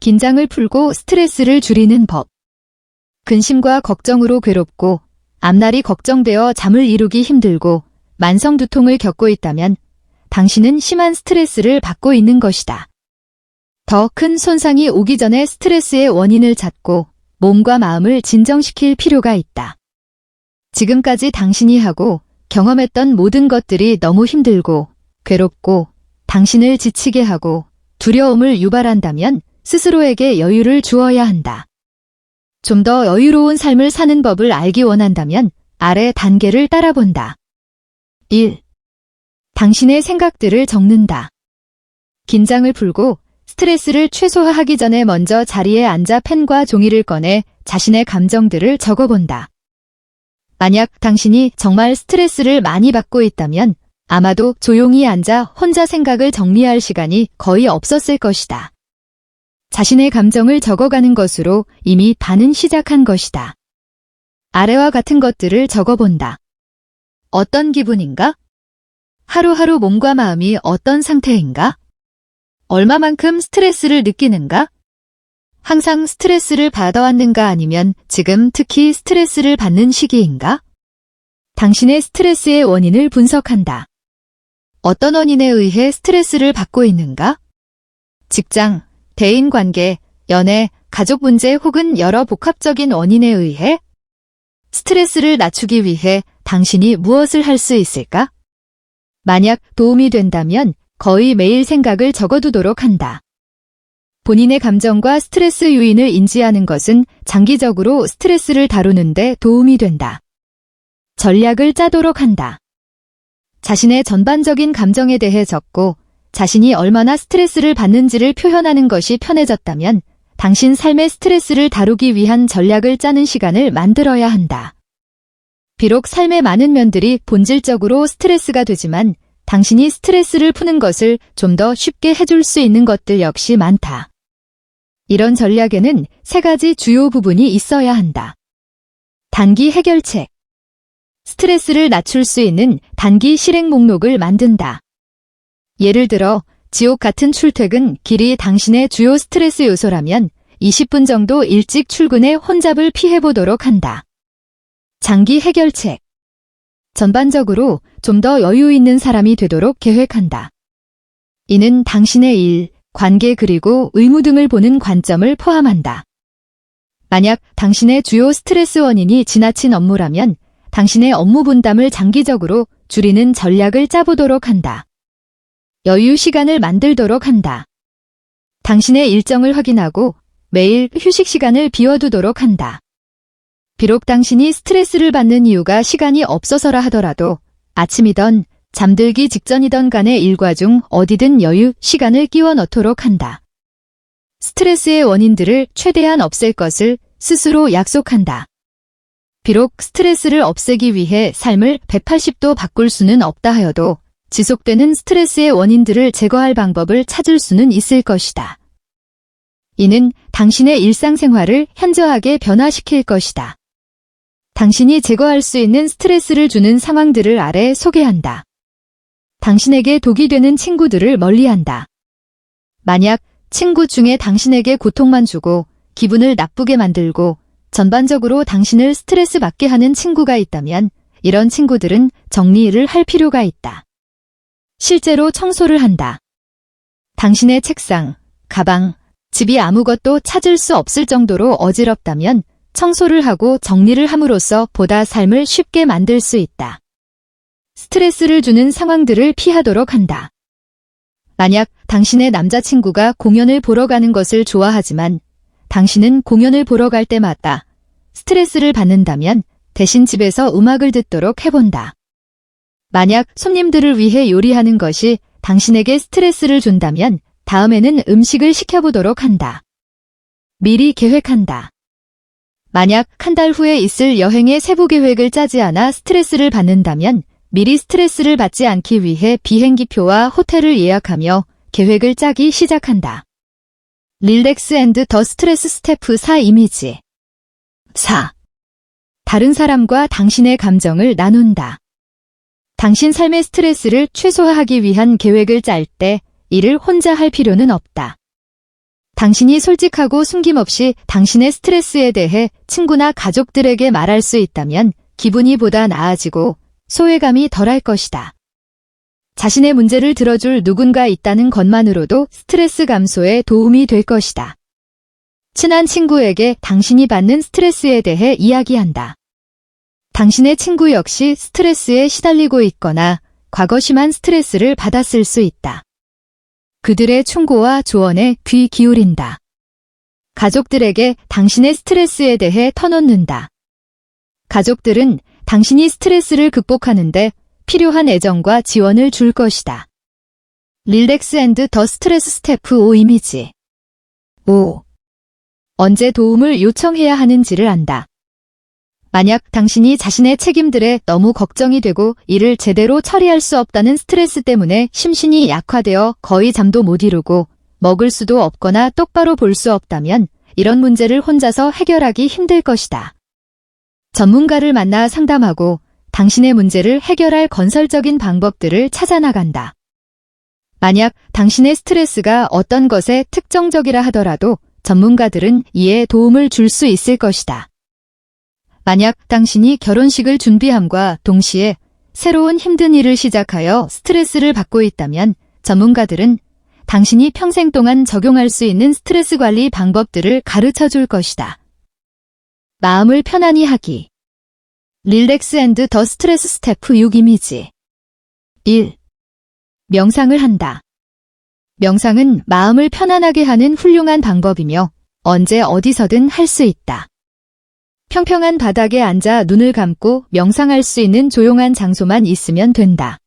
긴장을 풀고 스트레스를 줄이는 법. 근심과 걱정으로 괴롭고 앞날이 걱정되어 잠을 이루기 힘들고 만성 두통을 겪고 있다면 당신은 심한 스트레스를 받고 있는 것이다. 더 큰 손상이 오기 전에 스트레스의 원인을 찾고 몸과 마음을 진정시킬 필요가 있다. 지금까지 당신이 하고 경험했던 모든 것들이 너무 힘들고 괴롭고 당신을 지치게 하고 두려움을 유발한다면 스스로에게 여유를 주어야 한다. 좀 더 여유로운 삶을 사는 법을 알기 원한다면 아래 단계를 따라본다. 1. 당신의 생각들을 적는다. 긴장을 풀고 스트레스를 최소화하기 전에 먼저 자리에 앉아 펜과 종이를 꺼내 자신의 감정들을 적어본다. 만약 당신이 정말 스트레스를 많이 받고 있다면 아마도 조용히 앉아 혼자 생각을 정리할 시간이 거의 없었을 것이다. 자신의 감정을 적어가는 것으로 이미 반은 시작한 것이다. 아래와 같은 것들을 적어본다. 어떤 기분인가? 하루하루 몸과 마음이 어떤 상태인가? 얼마만큼 스트레스를 느끼는가? 항상 스트레스를 받아왔는가 아니면 지금 특히 스트레스를 받는 시기인가? 당신의 스트레스의 원인을 분석한다. 어떤 원인에 의해 스트레스를 받고 있는가? 직장, 대인관계, 연애, 가족 문제 혹은 여러 복합적인 원인에 의해 스트레스를 낮추기 위해 당신이 무엇을 할 수 있을까? 만약 도움이 된다면 거의 매일 생각을 적어두도록 한다. 본인의 감정과 스트레스 요인을 인지하는 것은 장기적으로 스트레스를 다루는 데 도움이 된다. 전략을 짜도록 한다. 자신의 전반적인 감정에 대해 적고 자신이 얼마나 스트레스를 받는지를 표현하는 것이 편해졌다면 당신 삶의 스트레스를 다루기 위한 전략을 짜는 시간을 만들어야 한다. 비록 삶의 많은 면들이 본질적으로 스트레스가 되지만 당신이 스트레스를 푸는 것을 좀 더 쉽게 해줄 수 있는 것들 역시 많다. 이런 전략에는 3가지 주요 부분이 있어야 한다. 단기 해결책. 스트레스를 낮출 수 있는 단기 실행 목록을 만든다. 예를 들어 지옥 같은 출퇴근 길이 당신의 주요 스트레스 요소라면 20분 정도 일찍 출근해 혼잡을 피해보도록 한다. 장기 해결책. 전반적으로 좀 더 여유 있는 사람이 되도록 계획한다. 이는 당신의 일, 관계 그리고 의무 등을 보는 관점을 포함한다. 만약 당신의 주요 스트레스 원인이 지나친 업무라면 당신의 업무 분담을 장기적으로 줄이는 전략을 짜보도록 한다. 여유 시간을 만들도록 한다. 당신의 일정을 확인하고 매일 휴식 시간을 비워두도록 한다. 비록 당신이 스트레스를 받는 이유가 시간이 없어서라 하더라도 아침이던 잠들기 직전이던 간의 일과 중 어디든 여유 시간을 끼워 넣도록 한다. 스트레스의 원인들을 최대한 없앨 것을 스스로 약속한다. 비록 스트레스를 없애기 위해 삶을 180도 바꿀 수는 없다 하여도 지속되는 스트레스의 원인들을 제거할 방법을 찾을 수는 있을 것이다. 이는 당신의 일상생활을 현저하게 변화시킬 것이다. 당신이 제거할 수 있는 스트레스를 주는 상황들을 아래 소개한다. 당신에게 독이 되는 친구들을 멀리한다. 만약 친구 중에 당신에게 고통만 주고 기분을 나쁘게 만들고 전반적으로 당신을 스트레스 받게 하는 친구가 있다면 이런 친구들은 정리를 할 필요가 있다. 실제로 청소를 한다. 당신의 책상, 가방, 집이 아무것도 찾을 수 없을 정도로 어지럽다면 청소를 하고 정리를 함으로써 보다 삶을 쉽게 만들 수 있다. 스트레스를 주는 상황들을 피하도록 한다. 만약 당신의 남자친구가 공연을 보러 가는 것을 좋아하지만 당신은 공연을 보러 갈 때마다 스트레스를 받는다면 대신 집에서 음악을 듣도록 해본다. 만약 손님들을 위해 요리하는 것이 당신에게 스트레스를 준다면 다음에는 음식을 시켜보도록 한다. 미리 계획한다. 만약 한 달 후에 있을 여행의 세부 계획을 짜지 않아 스트레스를 받는다면 미리 스트레스를 받지 않기 위해 비행기표와 호텔을 예약하며 계획을 짜기 시작한다. 릴렉스 앤드 더 스트레스 스테프 4 이미지 4. 다른 사람과 당신의 감정을 나눈다. 당신 삶의 스트레스를 최소화하기 위한 계획을 짤 때 이를 혼자 할 필요는 없다. 당신이 솔직하고 숨김없이 당신의 스트레스에 대해 친구나 가족들에게 말할 수 있다면 기분이 보다 나아지고 소외감이 덜할 것이다. 자신의 문제를 들어줄 누군가 있다는 것만으로도 스트레스 감소에 도움이 될 것이다. 친한 친구에게 당신이 받는 스트레스에 대해 이야기한다. 당신의 친구 역시 스트레스에 시달리고 있거나 과거 심한 스트레스를 받았을 수 있다. 그들의 충고와 조언에 귀 기울인다. 가족들에게 당신의 스트레스에 대해 터놓는다. 가족들은 당신이 스트레스를 극복하는데 필요한 애정과 지원을 줄 것이다. 릴렉스 앤드 더 스트레스 스태프 5 이미지 5. 언제 도움을 요청해야 하는지를 안다. 만약 당신이 자신의 책임들에 너무 걱정이 되고 일을 제대로 처리할 수 없다는 스트레스 때문에 심신이 약화되어 거의 잠도 못 이루고 먹을 수도 없거나 똑바로 볼 수 없다면 이런 문제를 혼자서 해결하기 힘들 것이다. 전문가를 만나 상담하고 당신의 문제를 해결할 건설적인 방법들을 찾아나간다. 만약 당신의 스트레스가 어떤 것에 특정적이라 하더라도 전문가들은 이에 도움을 줄 수 있을 것이다. 만약 당신이 결혼식을 준비함과 동시에 새로운 힘든 일을 시작하여 스트레스를 받고 있다면 전문가들은 당신이 평생 동안 적용할 수 있는 스트레스 관리 방법들을 가르쳐 줄 것이다. 마음을 편안히 하기. 릴렉스 앤드 더 스트레스 스태프 6 이미지 1. 명상을 한다. 명상은 마음을 편안하게 하는 훌륭한 방법이며 언제 어디서든 할 수 있다. 평평한 바닥에 앉아 눈을 감고 명상할 수 있는 조용한 장소만 있으면 된다.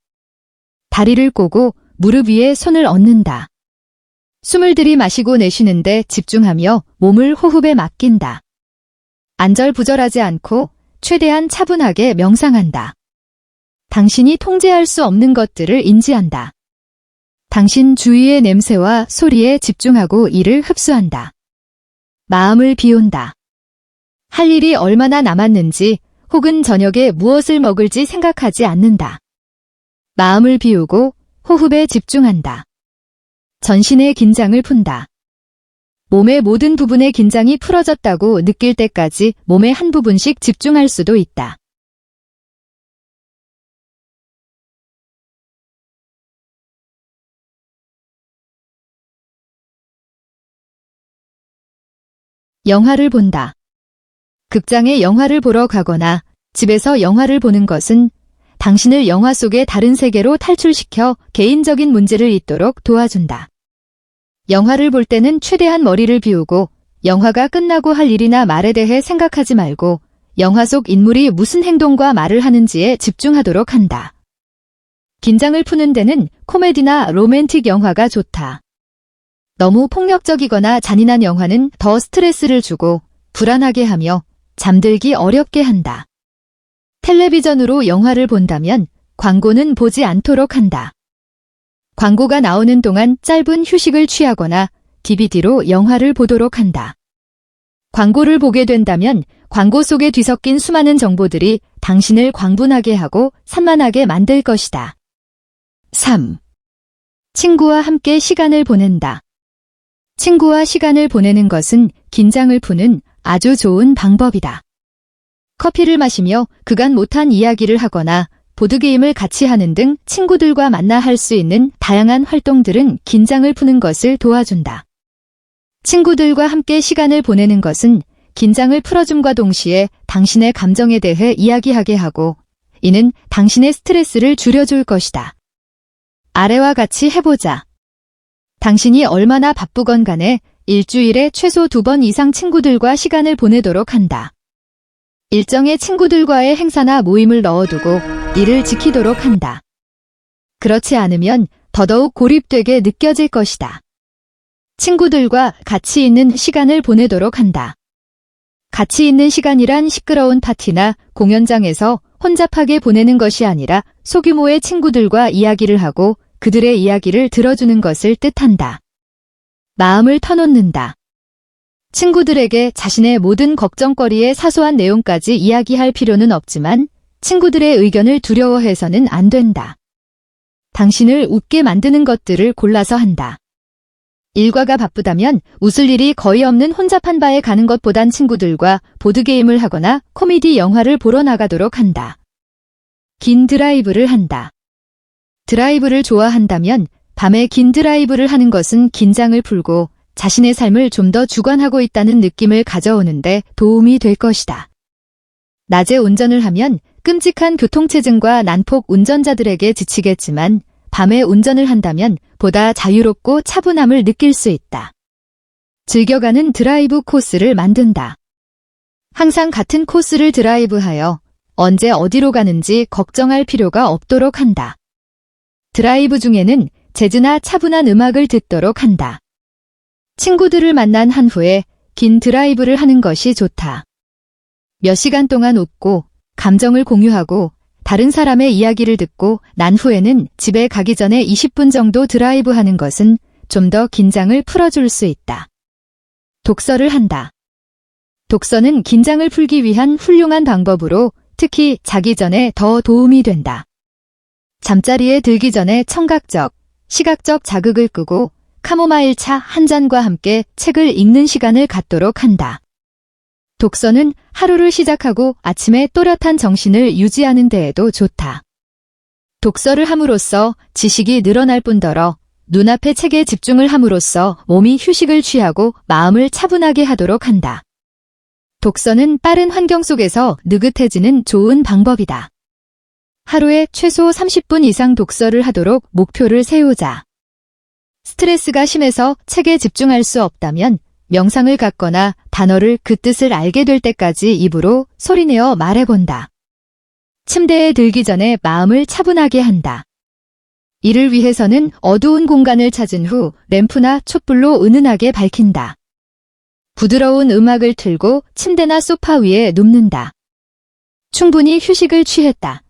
다리를 꼬고 무릎 위에 손을 얹는다. 숨을 들이마시고 내쉬는데 집중하며 몸을 호흡에 맡긴다. 안절부절하지 않고 최대한 차분하게 명상한다. 당신이 통제할 수 없는 것들을 인지한다. 당신 주위의 냄새와 소리에 집중하고 이를 흡수한다. 마음을 비운다. 할 일이 얼마나 남았는지 혹은 저녁에 무엇을 먹을지 생각하지 않는다. 마음을 비우고 호흡에 집중한다. 전신의 긴장을 푼다. 몸의 모든 부분의 긴장이 풀어졌다고 느낄 때까지 몸의 한 부분씩 집중할 수도 있다. 영화를 본다. 극장에 영화를 보러 가거나 집에서 영화를 보는 것은 당신을 영화 속의 다른 세계로 탈출시켜 개인적인 문제를 잊도록 도와준다. 영화를 볼 때는 최대한 머리를 비우고 영화가 끝나고 할 일이나 말에 대해 생각하지 말고 영화 속 인물이 무슨 행동과 말을 하는지에 집중하도록 한다. 긴장을 푸는 데는 코미디나 로맨틱 영화가 좋다. 너무 폭력적이거나 잔인한 영화는 더 스트레스를 주고 불안하게 하며 잠들기 어렵게 한다. 텔레비전으로 영화를 본다면 광고는 보지 않도록 한다. 광고가 나오는 동안 짧은 휴식을 취하거나 DVD로 영화를 보도록 한다. 광고를 보게 된다면 광고 속에 뒤섞인 수많은 정보들이 당신을 광분하게 하고 산만하게 만들 것이다. 3. 친구와 함께 시간을 보낸다. 친구와 시간을 보내는 것은 긴장을 푸는 아주 좋은 방법이다. 커피를 마시며 그간 못한 이야기를 하거나 보드게임을 같이 하는 등 친구들과 만나 할 수 있는 다양한 활동들은 긴장을 푸는 것을 도와준다. 친구들과 함께 시간을 보내는 것은 긴장을 풀어줌과 동시에 당신의 감정에 대해 이야기하게 하고 이는 당신의 스트레스를 줄여줄 것이다. 아래와 같이 해보자. 당신이 얼마나 바쁘건 간에 일주일에 최소 2번 이상 친구들과 시간을 보내도록 한다. 일정에 친구들과의 행사나 모임을 넣어두고 이를 지키도록 한다. 그렇지 않으면 더더욱 고립되게 느껴질 것이다. 친구들과 가치 있는 시간을 보내도록 한다. 가치 있는 시간이란 시끄러운 파티나 공연장에서 혼잡하게 보내는 것이 아니라 소규모의 친구들과 이야기를 하고 그들의 이야기를 들어주는 것을 뜻한다. 마음을 터놓는다. 친구들에게 자신의 모든 걱정거리의 사소한 내용까지 이야기할 필요는 없지만 친구들의 의견을 두려워해서는 안 된다. 당신을 웃게 만드는 것들을 골라서 한다. 일과가 바쁘다면 웃을 일이 거의 없는 혼잡한 바에 가는 것보단 친구들과 보드게임을 하거나 코미디 영화를 보러 나가도록 한다. 긴 드라이브를 한다. 드라이브를 좋아한다면 밤에 긴 드라이브를 하는 것은 긴장을 풀고 자신의 삶을 좀 더 주관하고 있다는 느낌을 가져오는데 도움이 될 것이다. 낮에 운전을 하면 끔찍한 교통체증과 난폭 운전자들에게 지치겠지만 밤에 운전을 한다면 보다 자유롭고 차분함을 느낄 수 있다. 즐겨가는 드라이브 코스를 만든다. 항상 같은 코스를 드라이브하여 언제 어디로 가는지 걱정할 필요가 없도록 한다. 드라이브 중에는 재즈나 차분한 음악을 듣도록 한다. 친구들을 만난 한 후에 긴 드라이브를 하는 것이 좋다. 몇 시간 동안 웃고 감정을 공유하고 다른 사람의 이야기를 듣고 난 후에는 집에 가기 전에 20분 정도 드라이브 하는 것은 좀 더 긴장을 풀어줄 수 있다. 독서를 한다. 독서는 긴장을 풀기 위한 훌륭한 방법으로 특히 자기 전에 더 도움이 된다. 잠자리에 들기 전에 청각적, 시각적 자극을 끄고 카모마일 차 한 잔과 함께 책을 읽는 시간을 갖도록 한다. 독서는 하루를 시작하고 아침에 또렷한 정신을 유지하는 데에도 좋다. 독서를 함으로써 지식이 늘어날 뿐더러 눈앞의 책에 집중을 함으로써 몸이 휴식을 취하고 마음을 차분하게 하도록 한다. 독서는 빠른 환경 속에서 느긋해지는 좋은 방법이다. 하루에 최소 30분 이상 독서를 하도록 목표를 세우자. 스트레스가 심해서 책에 집중할 수 없다면 명상을 갖거나 단어를 그 뜻을 알게 될 때까지 입으로 소리내어 말해본다. 침대에 들기 전에 마음을 차분하게 한다. 이를 위해서는 어두운 공간을 찾은 후 램프나 촛불로 은은하게 밝힌다. 부드러운 음악을 틀고 침대나 소파 위에 눕는다. 충분히 휴식을 취했다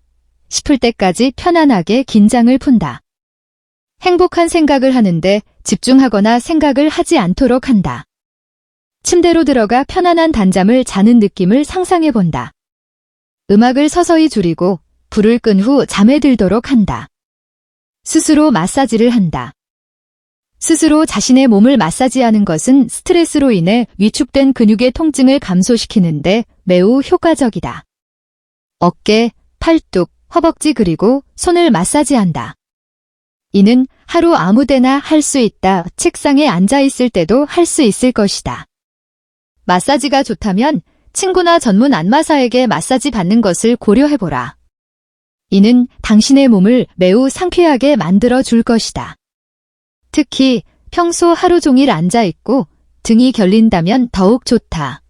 싶을 때까지 편안하게 긴장을 푼다. 행복한 생각을 하는데 집중하거나 생각을 하지 않도록 한다. 침대로 들어가 편안한 단잠을 자는 느낌을 상상해 본다. 음악을 서서히 줄이고 불을 끈 후 잠에 들도록 한다. 스스로 마사지를 한다. 스스로 자신의 몸을 마사지하는 것은 스트레스로 인해 위축된 근육의 통증을 감소시키는데 매우 효과적이다. 어깨, 팔뚝, 허벅지 그리고 손을 마사지한다. 이는 하루 아무데나 할 수 있다. 책상에 앉아 있을 때도 할 수 있을 것이다. 마사지가 좋다면 친구나 전문 안마사에게 마사지 받는 것을 고려해보라. 이는 당신의 몸을 매우 상쾌하게 만들어 줄 것이다. 특히 평소 하루 종일 앉아있고 등이 결린다면 더욱 좋다.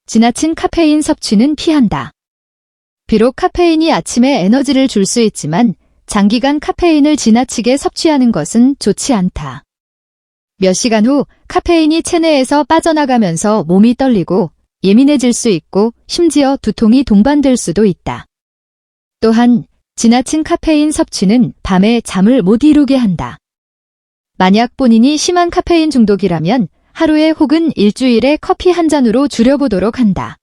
지나친 카페인 섭취는 피한다. 비록 카페인이 아침에 에너지를 줄 수 있지만 장기간 카페인을 지나치게 섭취하는 것은 좋지 않다. 몇 시간 후 카페인이 체내에서 빠져나가면서 몸이 떨리고 예민해질 수 있고 심지어 두통이 동반될 수도 있다. 또한 지나친 카페인 섭취는 밤에 잠을 못 이루게 한다. 만약 본인이 심한 카페인 중독이라면 하루에 혹은 일주일에 커피 한 잔으로 줄여보도록 한다.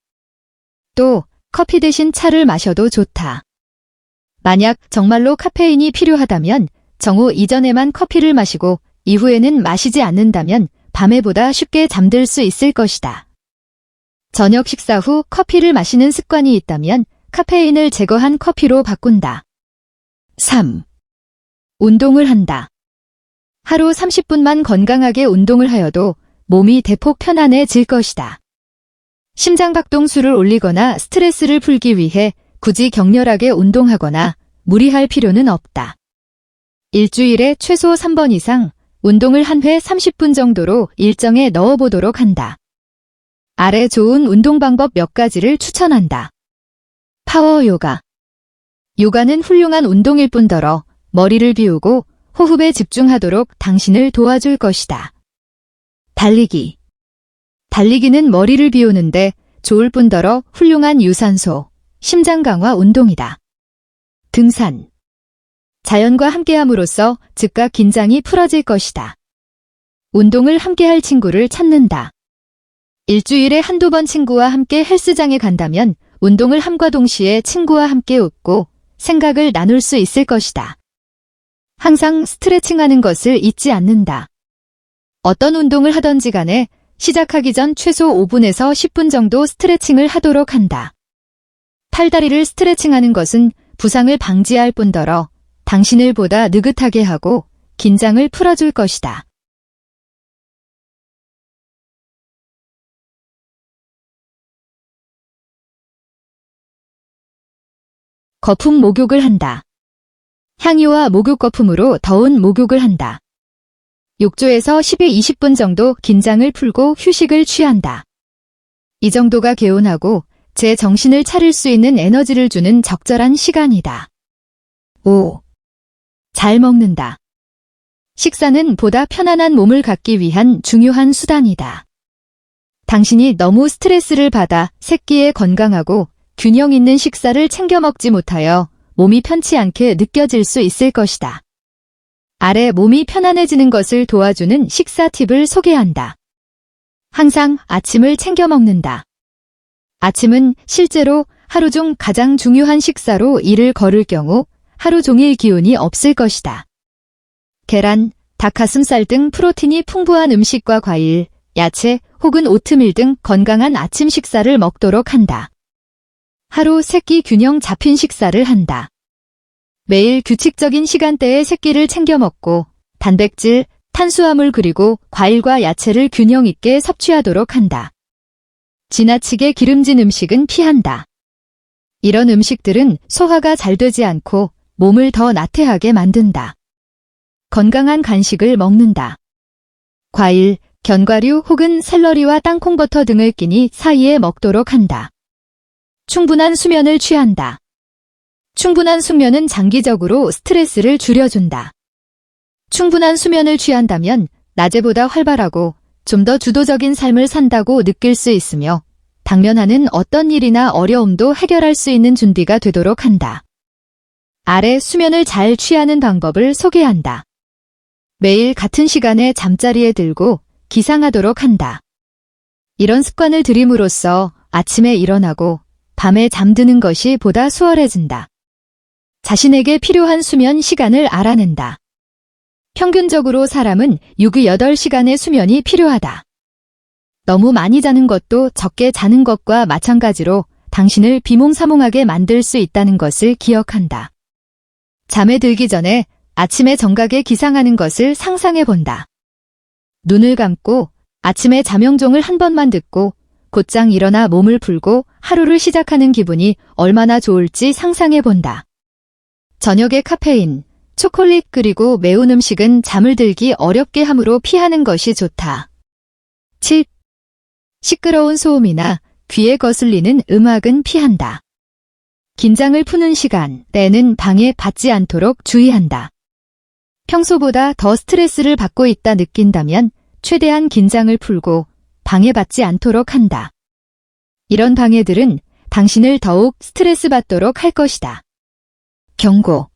또 커피 대신 차를 마셔도 좋다. 만약 정말로 카페인이 필요하다면 정오 이전에만 커피를 마시고 이후에는 마시지 않는다면 밤에보다 쉽게 잠들 수 있을 것이다. 저녁 식사 후 커피를 마시는 습관이 있다면 카페인을 제거한 커피로 바꾼다. 3. 운동을 한다. 하루 30분만 건강하게 운동을 하여도 몸이 대폭 편안해질 것이다. 심장박동수를 올리거나 스트레스를 풀기 위해 굳이 격렬하게 운동하거나 무리할 필요는 없다. 일주일에 최소 3번 이상 운동을 한 회 30분 정도로 일정에 넣어보도록 한다. 아래 좋은 운동 방법 몇 가지를 추천한다. 파워 요가. 요가는 훌륭한 운동일 뿐더러 머리를 비우고 호흡에 집중하도록 당신을 도와줄 것이다. 달리기. 달리기는 머리를 비우는데 좋을 뿐더러 훌륭한 유산소, 심장 강화 운동이다. 등산. 자연과 함께함으로써 즉각 긴장이 풀어질 것이다. 운동을 함께할 친구를 찾는다. 일주일에 한두 번 친구와 함께 헬스장에 간다면 운동을 함과 동시에 친구와 함께 웃고 생각을 나눌 수 있을 것이다. 항상 스트레칭하는 것을 잊지 않는다. 어떤 운동을 하던지 간에 시작하기 전 최소 5분에서 10분 정도 스트레칭을 하도록 한다. 팔다리를 스트레칭하는 것은 부상을 방지할 뿐더러 당신을 보다 느긋하게 하고 긴장을 풀어줄 것이다. 거품 목욕을 한다. 향유와 목욕 거품으로 더운 목욕을 한다. 욕조에서 10-20분 정도 긴장을 풀고 휴식을 취한다. 이 정도가 개운하고 제 정신을 차릴 수 있는 에너지를 주는 적절한 시간이다. 5. 잘 먹는다. 식사는 보다 편안한 몸을 갖기 위한 중요한 수단이다. 당신이 너무 스트레스를 받아 새끼에 건강하고 균형 있는 식사를 챙겨 먹지 못하여 몸이 편치 않게 느껴질 수 있을 것이다. 아래 몸이 편안해지는 것을 도와주는 식사 팁을 소개한다. 항상 아침을 챙겨 먹는다. 아침은 실제로 하루 중 가장 중요한 식사로 이를 걸을 경우 하루 종일 기운이 없을 것이다. 계란, 닭가슴살 등 프로틴이 풍부한 음식과 과일, 야채 혹은 오트밀 등 건강한 아침 식사를 먹도록 한다. 하루 3끼 균형 잡힌 식사를 한다. 매일 규칙적인 시간대에 새끼를 챙겨 먹고 단백질, 탄수화물 그리고 과일과 야채를 균형 있게 섭취하도록 한다. 지나치게 기름진 음식은 피한다. 이런 음식들은 소화가 잘 되지 않고 몸을 더 나태하게 만든다. 건강한 간식을 먹는다. 과일, 견과류 혹은 샐러리와 땅콩버터 등을 끼니 사이에 먹도록 한다. 충분한 수면을 취한다. 충분한 숙면은 장기적으로 스트레스를 줄여준다. 충분한 수면을 취한다면 낮에보다 활발하고 좀 더 주도적인 삶을 산다고 느낄 수 있으며 당면하는 어떤 일이나 어려움도 해결할 수 있는 준비가 되도록 한다. 아래 수면을 잘 취하는 방법을 소개한다. 매일 같은 시간에 잠자리에 들고 기상하도록 한다. 이런 습관을 들임으로써 아침에 일어나고 밤에 잠드는 것이 보다 수월해진다. 자신에게 필요한 수면 시간을 알아낸다. 평균적으로 사람은 6-8시간의 수면이 필요하다. 너무 많이 자는 것도 적게 자는 것과 마찬가지로 당신을 비몽사몽하게 만들 수 있다는 것을 기억한다. 잠에 들기 전에 아침에 정각에 기상하는 것을 상상해 본다. 눈을 감고 아침에 잠영종을 한 번만 듣고 곧장 일어나 몸을 풀고 하루를 시작하는 기분이 얼마나 좋을지 상상해 본다. 저녁에 카페인, 초콜릿 그리고 매운 음식은 잠을 들기 어렵게 함으로 피하는 것이 좋다. 7. 시끄러운 소음이나 귀에 거슬리는 음악은 피한다. 긴장을 푸는 시간 때는 방해받지 않도록 주의한다. 평소보다 더 스트레스를 받고 있다 느낀다면 최대한 긴장을 풀고 방해받지 않도록 한다. 이런 방해들은 당신을 더욱 스트레스 받도록 할 것이다. 경고.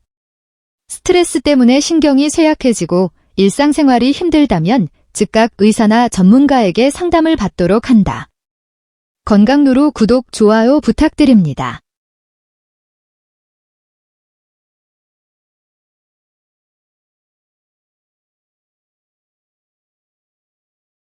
스트레스 때문에 신경이 쇠약해지고 일상생활이 힘들다면 즉각 의사나 전문가에게 상담을 받도록 한다. 건강누루 구독, 좋아요 부탁드립니다.